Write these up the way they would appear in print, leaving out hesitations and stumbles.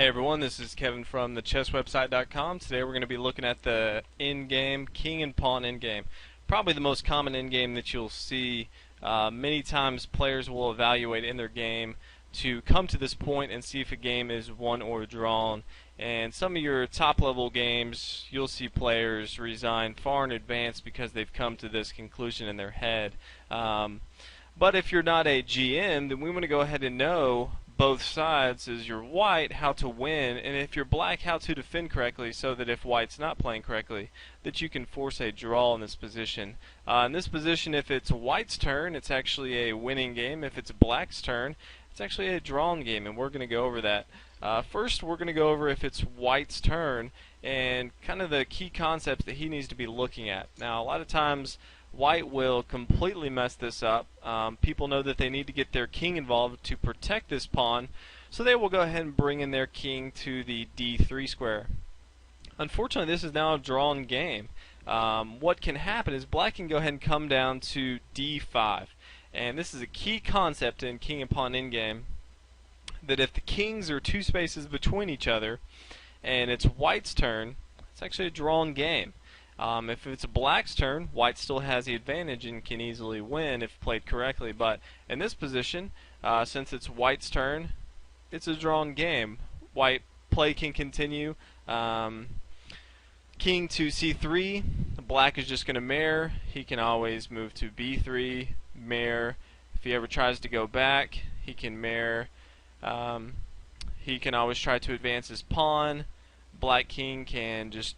everyone, this is Kevin from the chesswebsite.com. Today we're going to be looking at the endgame, king and pawn endgame. Probably the most common endgame that you'll see. Many times players will evaluate in their game to come to this point and see if a game is won or drawn. And some of your top level games, you'll see players resign far in advance because they've come to this conclusion in their head. But if you're not a GM, then we want to go ahead and know both sides as you're white how to win, and if you're black how to defend correctly, so that if white's not playing correctly, that you can force a draw in this position. In this position, if it's white's turn, it's actually a winning game. If it's black's turn, it's actually a drawn game, and we're going to go over that. First, we're going to go over if it's white's turn and kind of the key concepts that he needs to be looking at. Now, a lot of times white will completely mess this up. People know that they need to get their king involved to protect this pawn, so they will go ahead and bring in their king to the d3 square. Unfortunately, this is now a drawn game. What can happen is black can go ahead and come down to d5, and this is a key concept in king and pawn endgame, that if the kings are two spaces between each other and it's white's turn, it's actually a drawn game. If it's black's turn, white still has the advantage and can easily win if played correctly. But in this position, since it's white's turn, it's a drawn game. White play can continue. King to c3, black is just going to mare. He can always move to b3, mare. If he ever tries to go back, he can mare. He can always try to advance his pawn. Black king can just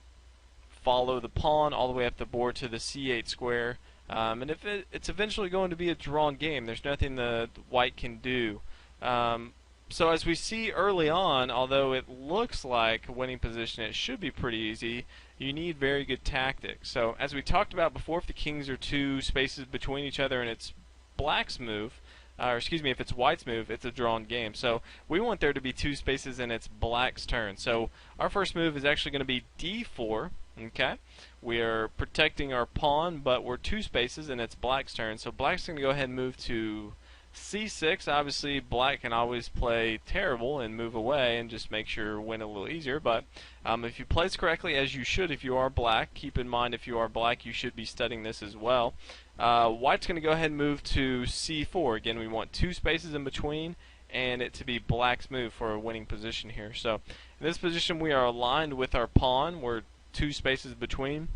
follow the pawn all the way up the board to the c8 square, and if it's eventually going to be a drawn game, there's nothing the white can do. So as we see early on, although it looks like a winning position, it should be pretty easy. You need very good tactics. So as we talked about before, if the kings are two spaces between each other and it's black's move, or excuse me, if it's white's move, it's a drawn game. So we want there to be two spaces and it's black's turn. So our first move is actually going to be d4. Okay, we are protecting our pawn, but we're two spaces and it's black's turn. So black's going to go ahead and move to c6. Obviously, black can always play terrible and move away and just make your win a little easier. But if you place correctly, as you should if you are black, keep in mind if you are black, you should be studying this as well. White's going to go ahead and move to c4. Again, we want two spaces in between and it to be black's move for a winning position here. So in this position, we are aligned with our pawn. We're two spaces between.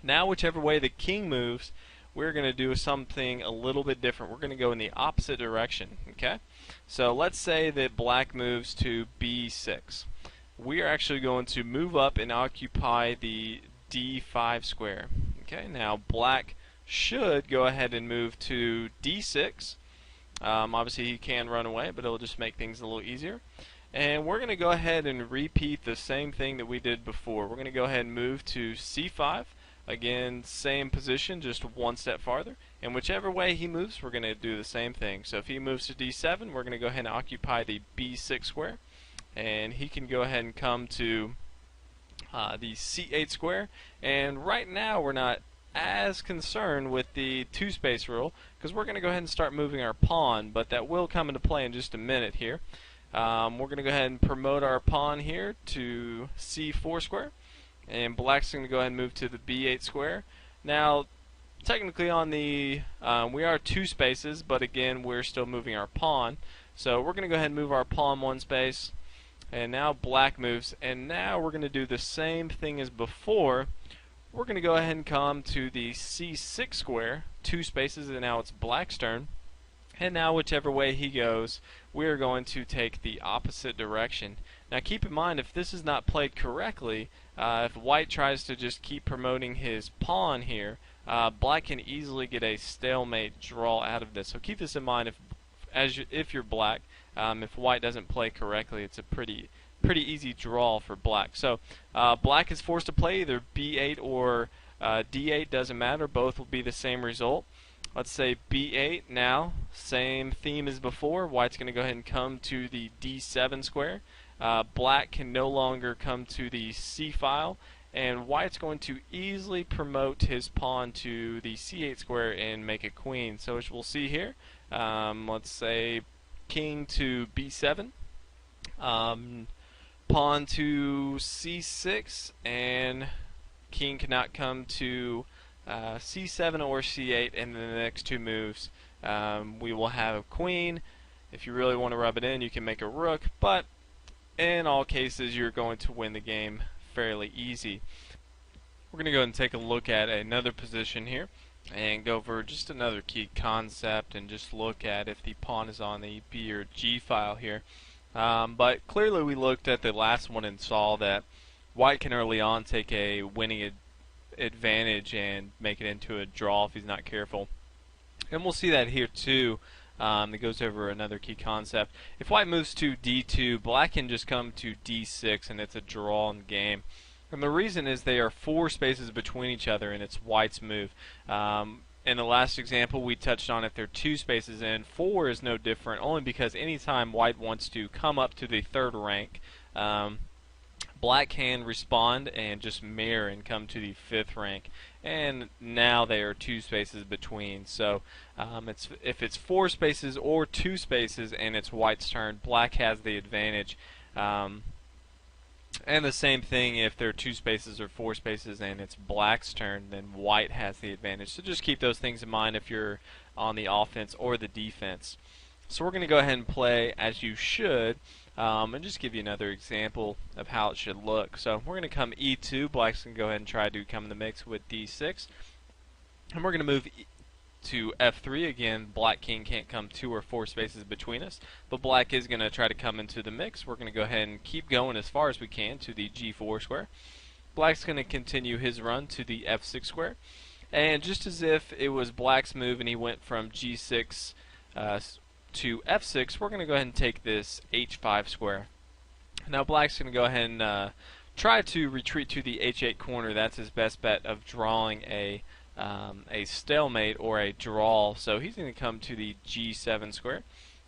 Now, whichever way the king moves, we're going to do something a little bit different. We're going to go in the opposite direction. Okay, so let's say that black moves to b6. We are actually going to move up and occupy the d5 square. Okay, now black should go ahead and move to d6. Obviously he can run away, but it'll just make things a little easier. And we're going to go ahead and repeat the same thing that we did before. We're going to go ahead and move to c5. Again, same position, just one step farther. And whichever way he moves, we're going to do the same thing. So if he moves to d7, we're going to go ahead and occupy the b6 square. And he can go ahead and come to the c8 square. And right now we're not as concerned with the two space rule, because we're going to go ahead and start moving our pawn, but that will come into play in just a minute here. We're going to go ahead and promote our pawn here to c4 square, and black's going to go ahead and move to the b8 square. Now, technically on the we are two spaces, but again we're still moving our pawn, so we're going to go ahead and move our pawn one space, and now black moves, and now we're going to do the same thing as before. We're going to go ahead and come to the c6 square, two spaces, and now it's black's turn. And now whichever way he goes, we're going to take the opposite direction. Now keep in mind, if this is not played correctly, if white tries to just keep promoting his pawn here, black can easily get a stalemate draw out of this. So keep this in mind if you're black. If white doesn't play correctly, it's a pretty easy draw for black. So black is forced to play either b8 or d8, doesn't matter, both will be the same result. Let's say b8 now, same theme as before. White's going to go ahead and come to the d7 square. Black can no longer come to the c file, and white's going to easily promote his pawn to the c8 square and make a queen. So as we'll see here, let's say king to b7. pawn to c6, and king cannot come to c7 or c8, and then the next two moves we will have queen. If you really want to rub it in, you can make a rook, but in all cases you're going to win the game fairly easy. We're going to go ahead and take a look at another position here and go over just another key concept and just look at if the pawn is on the B or G file here. But clearly we looked at the last one and saw that white can early on take a winning advantage and make it into a draw if he's not careful. And we'll see that here too. That goes over another key concept. If white moves to D2, black can just come to D6 and it's a draw in the game. And the reason is they are 4 spaces between each other and it's white's move. In the last example we touched on if they're 2 spaces in, 4 is no different, only because anytime white wants to come up to the 3rd rank, black can respond and just mirror and come to the 5th rank, and now they are 2 spaces between. So if it's 4 spaces or 2 spaces and it's white's turn, black has the advantage. And the same thing if there are 2 spaces or 4 spaces and it's black's turn, then white has the advantage. So just keep those things in mind if you're on the offense or the defense. So we're going to go ahead and play as you should, and just give you another example of how it should look. So we're going to come E2, black's going to go ahead and try to come in the mix with D6. And we're going to move to F3. Again, black king can't come 2 or 4 spaces between us, but black is going to try to come into the mix. We're going to go ahead and keep going as far as we can to the G4 square. Black's going to continue his run to the F6 square, and just as if it was black's move and he went from G6 to F6, we're going to go ahead and take this H5 square. Now black's going to go ahead and try to retreat to the H8 corner. That's his best bet of drawing a stalemate or a draw. So he's going to come to the G7 square,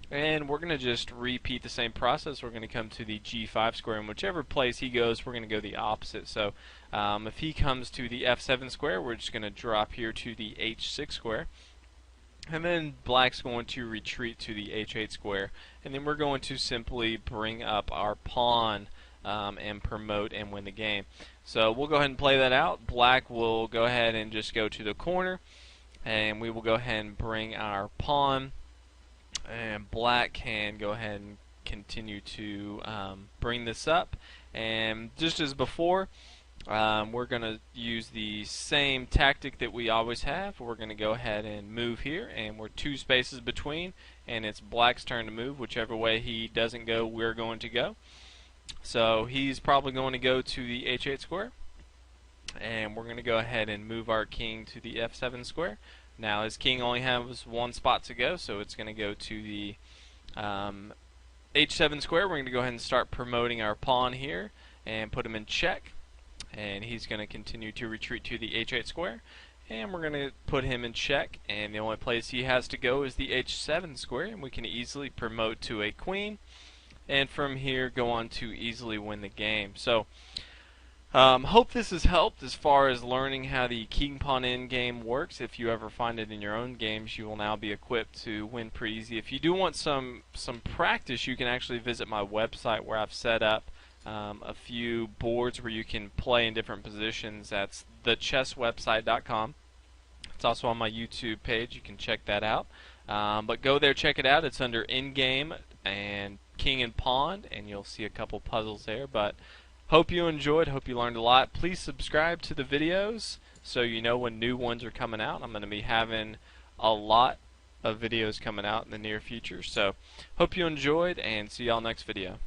and we're going to just repeat the same process. We're going to come to the G5 square, and whichever place he goes, we're going to go the opposite. So if he comes to the F7 square, we're just going to drop here to the H6 square, and then black's going to retreat to the H8 square, and then we're going to simply bring up our pawn and promote and win the game. So we'll go ahead and play that out. Black will go ahead and just go to the corner, and we will go ahead and bring our pawn, and black can go ahead and continue to bring this up. And just as before, we're going to use the same tactic that we always have. We're going to go ahead and move here, and we're 2 spaces between, and it's black's turn to move. Whichever way he doesn't go, we're going to go. So he's probably going to go to the H8 square, and we're going to go ahead and move our king to the F7 square. Now his king only has 1 spot to go, so it's going to go to the H7 square. We're going to go ahead and start promoting our pawn here and put him in check, and he's going to continue to retreat to the H8 square, and we're going to put him in check, and the only place he has to go is the H7 square, and we can easily promote to a queen, and from here go on to easily win the game. So hope this has helped as far as learning how the king pawn endgame works. If you ever find it in your own games, you will now be equipped to win pretty easy. If you do want some practice, you can actually visit my website where I've set up a few boards where you can play in different positions. That's thechesswebsite.com. It's also on my YouTube page. You can check that out. But go there, check it out. It's under endgame and king and pawn, and you'll see a couple puzzles there. But hope you enjoyed, hope you learned a lot. Please subscribe to the videos so you know when new ones are coming out. I'm going to be having a lot of videos coming out in the near future. So hope you enjoyed, and see y'all next video.